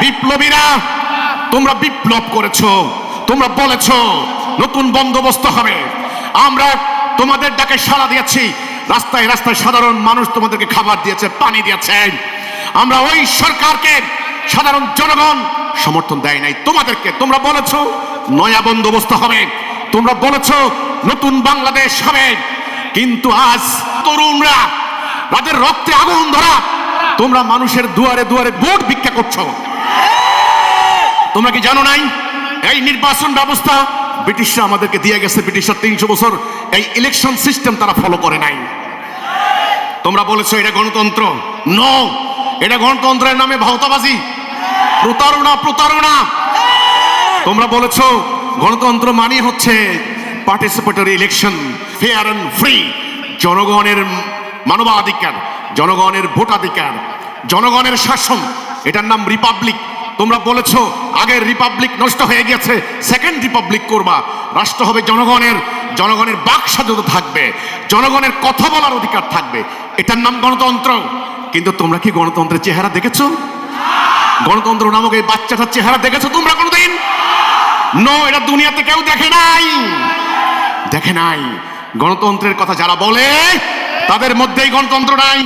বিপ্লবীরা তোমরা বিপ্লব করেছো, তোমরা বলেছো নতুন বন্দোবস্ত হবে। আমরা তোমাদের ডাকে সাড়া দিয়েছি, রাস্তায় রাস্তায় সাধারণ মানুষ তোমাদেরকে খাবার দিয়েছে, পানি দিয়েছে। আমরা ওই সরকারকে সাধারণ জনগণ সমর্থন দেয় নাই তোমাদেরকে। তোমরা বলেছো নয়া বন্দোবস্ত হবে, তোমরা বলেছো নতুন বাংলাদেশ হবে, কিন্তু আজ তরুণরা তাদের রক্তে আগুন ধরা, তোমরা মানুষের দুয়ারে দুয়ারে ভোট ভিক্ষা করছো। তোমরা কি জানো নাই এই নির্বাচন ব্যবস্থা ব্রিটিশরা আমাদেরকে দিয়ে গেছে? ব্রিটিশরা 300 বছর এই ইলেকশন সিস্টেম তারা ফলো করে নাই। তোমরা বলেছো এটা গণতন্ত্র। নো, এটা গণতন্ত্রের নামে ভাওতাবাজি, প্রতারণা, প্রতারণা। তোমরা বলেছো গণতন্ত্র মানে হচ্ছে participatory election, fair and free, জনগণের মানবাধিকার, জনগণের ভোটাধিকার, জনগণের শাসন, এটার নাম রিপাবলিক। তোমরা বলেছো আগের রিপাবলিক নষ্ট হয়ে গেছে, সেকেন্ড রিপাবলিক করবা, রাষ্ট্র হবে জনগণের, জনগণের বাক স্বাধীনতা থাকবে, জনগণের কথা বলার অধিকার থাকবে, এটার নাম গণতন্ত্র। কিন্তু তোমরা কি গণতন্ত্রের চেহারা দেখেছো? গণতন্ত্র নামক এই বাচ্চাটার চেহারা দেখেছো তোমরা কোনোদিন? নো, এটা দুনিয়াতে কেউ দেখে নাই, দেখে নাই। গণতন্ত্রের কথা যারা বলে তাদের মধ্যেই গণতন্ত্র নাই।